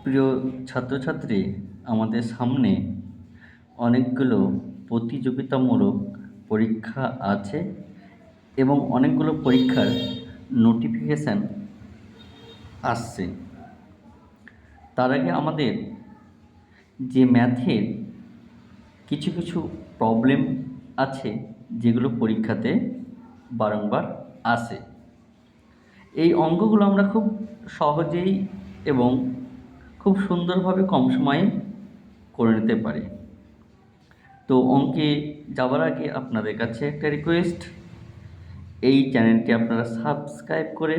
প্রিয় ছাত্রছাত্রী, আমাদের সামনে অনেকগুলো প্রতিযোগিতামূলক পরীক্ষা আছে এবং অনেকগুলো পরীক্ষার নোটিফিকেশান আসছে। তার আগে আমাদের যে ম্যাথের কিছু কিছু প্রবলেম আছে যেগুলো পরীক্ষাতে বারংবার আসে। এই অঙ্কগুলো আমরা খুব সহজেই এবং খুব সুন্দরভাবে কম সময়ে করে নিতে পারি। তো অঙ্কে যাওয়ার আগে আপনাদের কাছে একটা রিকোয়েস্ট, এই চ্যানেলটি আপনারা সাবস্ক্রাইব করে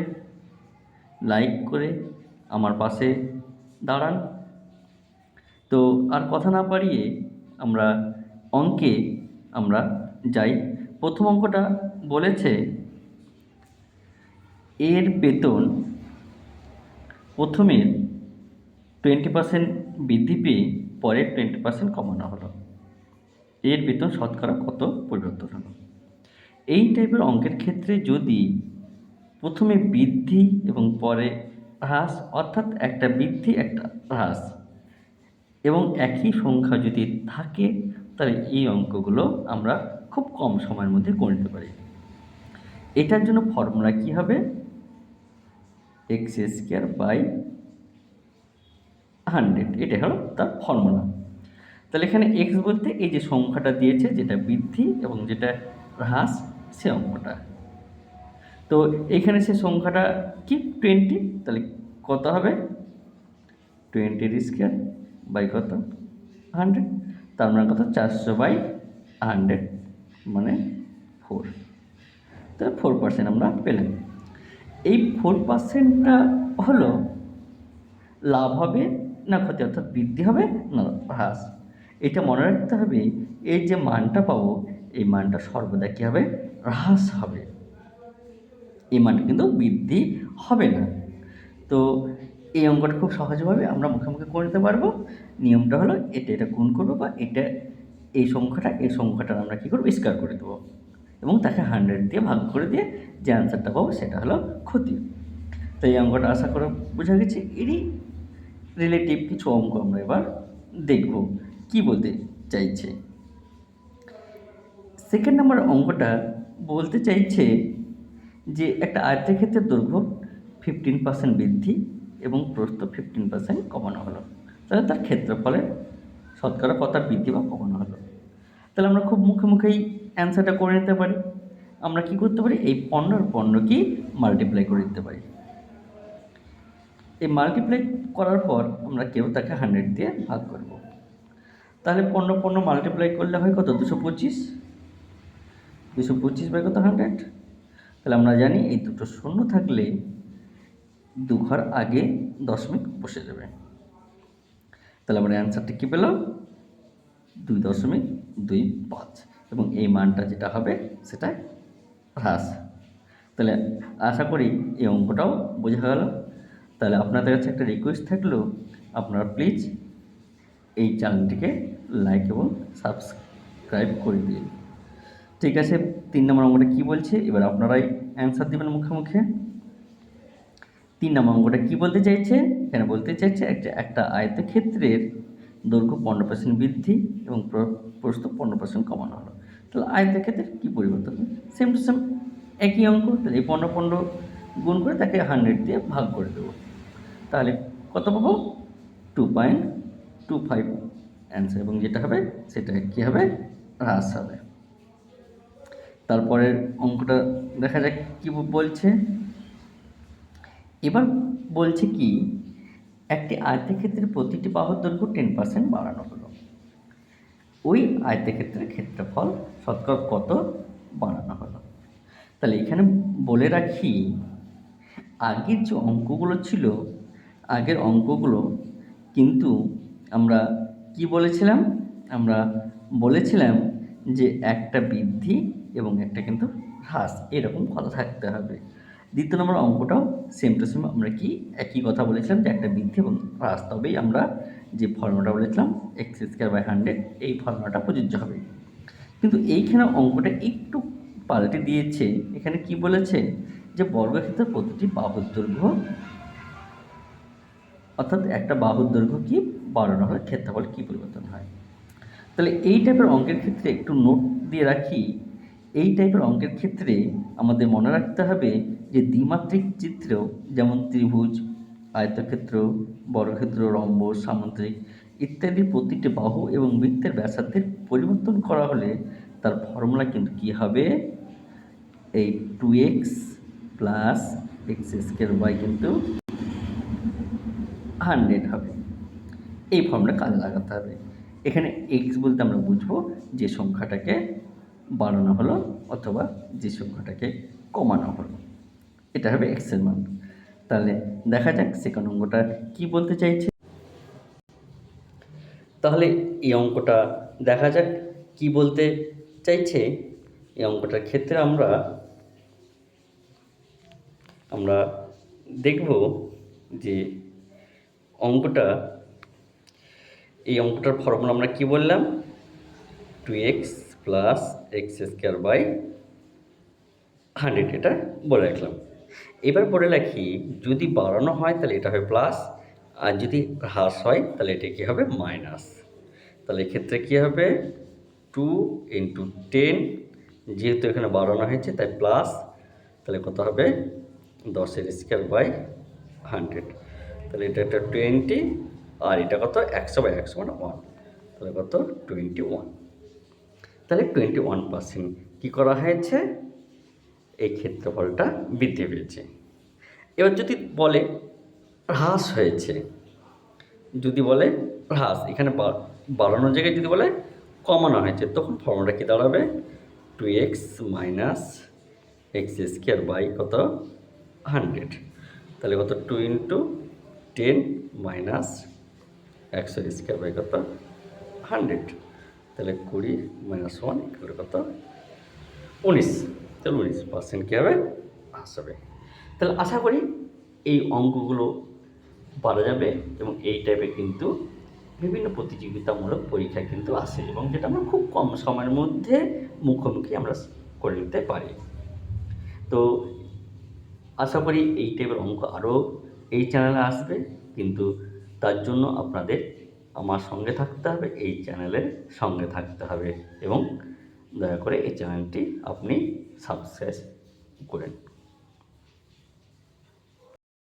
লাইক করে আমার পাশে দাঁড়ান। তো আর কথা না বাড়িয়ে আমরা অঙ্কে আমরা যাই। প্রথম অঙ্কটা বলেছে এর বেতন প্রথমে 20% বৃদ্ধি পেয়ে পরে 20% কমানো হলো। এর বেতন শতকরা কত পরিবর্তন হলো? এই টাইপের অঙ্কের ক্ষেত্রে যদি প্রথমে বৃদ্ধি এবং পরে হ্রাস, অর্থাৎ একটা বৃদ্ধি একটা হ্রাস এবং একই সংখ্যা যদি থাকে, তাহলে এই অঙ্কগুলো আমরা খুব কম সময়ের মধ্যে করে নিতে পারি। এটার জন্য ফর্মুলা কী হবে? x²/100, এটাই হলো তার ফর্মুলা। তাহলে এখানে এক্স বলতে এই যে সংখ্যাটা দিয়েছে, যেটা বৃদ্ধি এবং যেটা হ্রাস, সে অঙ্কটা। তো এখানে সে সংখ্যাটা কি 20, তাহলে কত হবে 20² কত 100, তার মানে কত 400/100 মানে 4, তাহলে 4% আমরা পেলাম। এই 4%টা হলো লাভ হবে না ক্ষতি, অর্থাৎ বৃদ্ধি হবে না হ্রাস। এটা মনে রাখতে হবে, এই যে মানটা পাবো এই মানটা সর্বদা কী হবে? হ্রাস হবে, এই মানটা কিন্তু বৃদ্ধি হবে না। তো এই অঙ্কটা খুব সহজভাবে আমরা মুখে মুখে করে নিতে পারবো। নিয়মটা হলো এটা গুণ করবো, বা এই সংখ্যাটার আমরা কী করবো? স্কয়ার করে দেবো এবং তাকে 100 দিয়ে ভাগ করে দিয়ে যে অ্যান্সারটা পাবো সেটা হলো ক্ষতি। তো এই অঙ্কটা আশা করে বোঝা গেছে। এরই রিলেটিভ কিছু অঙ্ক আমরা এবার দেখব কি বলতে চাইছে। সেকেন্ড নাম্বার অঙ্কটা বলতে চাইছে যে একটা আয়তক্ষেত্রের দৈর্ঘ্য 15% বৃদ্ধি এবং প্রস্থ 15% কমানো হলো, তাহলে তার ক্ষেত্রফলের শতকরা কত বৃদ্ধি বা কমানো হলো। তাহলে আমরা খুব মুখে মুখেই অ্যান্সারটা করে নিতে পারি। আমরা কি করতে পারি? এই 15 কি মাল্টিপ্লাই করে দিতে পারি। এই মাল্টিপ্লাই করার পর আমরা তাকে 100 দিয়ে ভাগ করব। তাহলে 15 মাল্টিপ্লাই করলে হয় কত? 225। 225 কত 100। তাহলে আমরা জানি এই দুটো শূন্য থাকলে দু ঘর আগে দশমিক বসে যাবে। তাহলে আমরা অ্যান্সারটা কী পেলাম? 2.25 এবং এই মানটা যেটা হবে সেটা হ্রাস। তাহলে আশা করি এই অঙ্কটাও বোঝা গেল। তাহলে আপনাদের কাছে একটা রিকোয়েস্ট থাকলো, আপনারা প্লিজ এই চ্যানেলটিকে লাইক এবং সাবস্ক্রাইব করে দিন। ঠিক আছে, 3 নম্বর অঙ্কটা কী বলছে এবার আপনারাই অ্যান্সার দেবেন মুখে মুখে। 3 নম্বর অঙ্কটা কী বলতে চাইছে? এখানে বলতে চাইছে একটা আয়তক্ষেত্রের দৈর্ঘ্য 15% বৃদ্ধি এবং প্রস্থ 15% কমানো হলো। তাহলে আয়তক্ষেত্রের কী পরিবর্তন? সেম টু সেম একই অঙ্ক। তাহলে এই 15 গুণ করে তাকে 100 দিয়ে ভাগ করে দেবো। তাহলে কত পাবো? 2.25 অ্যান্সার, এবং যেটা হবে সেটা কী হবে? হ্রাস হবে। তারপরের অঙ্কটা দেখা যাক কী বলছে। এবার বলছে কি, একটি আয়তক্ষেত্রের প্রতিটি বাহুর দৈর্ঘ্য 10% বাড়ানো হলো। ওই আয়তক্ষেত্রের ক্ষেত্রফল শতকরা কত বাড়ানো হলো? তাহলে এখানে বলে রাখি, আগের যে অঙ্কগুলো ছিল, আগের অঙ্কগুলো কিন্তু আমরা কি বলেছিলাম? আমরা বলেছিলাম যে একটা বৃদ্ধি এবং একটা কিন্তু হ্রাস, এরকম কথা থাকতে হবে। দ্বিতীয় নম্বর অঙ্কটাও সেম টু সেম আমরা কি একই কথা বলেছিলাম যে একটা বৃদ্ধি এবং হ্রাস, তবেই আমরা যে ফর্মুলাটা বলেছিলাম x²/100, এই ফর্মুলাটা প্রযোজ্য হবে। কিন্তু এইখানে অঙ্কটা একটু পাল্টে দিয়েছে। এখানে কি বলেছে যে বর্গক্ষেত্রের প্রতিটি বাহুর দৈর্ঘ্য অর্থাৎ একটা বাহুর দৈর্ঘ্য কি বাড়ানো হলে ক্ষেত্রফল কী পরিবর্তন হয়। তাহলে এই টাইপের অঙ্কের ক্ষেত্রে একটু নোট দিয়ে রাখি, এই টাইপের অঙ্কের ক্ষেত্রে আমাদের মনে রাখতে হবে যে দ্বিমাত্রিক চিত্রেও যেমন ত্রিভুজ, আয়তক্ষেত্র, বর্গক্ষেত্র, রম্বস, সামুদ্রিক ইত্যাদি প্রতিটি বাহু এবং বৃত্তের ব্যাসার্ধের পরিবর্তন করা হলে তার ফর্মুলা কিন্তু কী হবে, এই 2x plus x square Y কিন্তু 100 হবে। এই ফর্মুলা কাজে লাগাতে হবে। এখানে এক্স বলতে আমরা বুঝবো যে সংখ্যাটাকে বাড়ানো হলো অথবা যে সংখ্যাটাকে কমানো হলো, এটা হবে এক্সের মান। তাহলে দেখা যাক সেকেন্ড অঙ্কটা কী বলতে চাইছে। তাহলে এই অঙ্কটা দেখা যাক কি বলতে চাইছে। এই অঙ্কটার ক্ষেত্রে আমরা দেখব যে এই অঙ্কটার ফর্মুলা আমরা কি বললাম, 2x plus x square by 100, এটা বলে রাখলাম। এবার বলে রাখি যদি বাড়ানো হয় তাহলে এটা হবে প্লাস, আর যদি হ্রাস হয় তাহলে এটা কী হবে, মাইনাস। তাহলে এক্ষেত্রে কী হবে, 2 × 10, যেহেতু এখানে বাড়ানো হয়েছে তাই প্লাস, তাহলে কত হবে 10 স্কোয়ার বাই 100। তাহলে এটা একটা 20, আর এটা কত 100/100 মানে 1, তাহলে কত 21। তাহলে 21% কী করা হয়েছে, এই ক্ষেত্রফলটা বৃদ্ধি পেয়েছে। এবার যদি বলে হ্রাস হয়েছে, যদি বলে হ্রাস, এখানে বাড়ানোর জায়গায় যদি বলে কমানো হয়েছে, তখন ফর্মুলাটা কী দাঁড়াবে, 2x minus x square by কত 100, তাহলে কত 2 × 10 মাইনাস 100 স্কোয়ার বাই কত 100, তাহলে 20 মাইনাস 1 করে কত 19, তাহলে 19% কী হবে, হ্রাস হবে। তাহলে আশা করি এই অঙ্কগুলো পারা যাবে এবং এই টাইপের কিন্তু বিভিন্ন প্রতিযোগিতামূলক পরীক্ষা কিন্তু আসে, এবং যেটা আমরা খুব কম সময়ের মধ্যে মুখোমুখি আমরা করে নিতে পারি। তো আশা করি এই টাইপের অঙ্ক আরও এই চ্যানেলে আসবে, কিন্তু তার জন্য আপনাদের আমার সঙ্গে থাকতে হবে, এই চ্যানেলের সঙ্গে থাকতে হবে, এবং দয়া করে এই চ্যানেলটি আপনি সাবস্ক্রাইব করেন।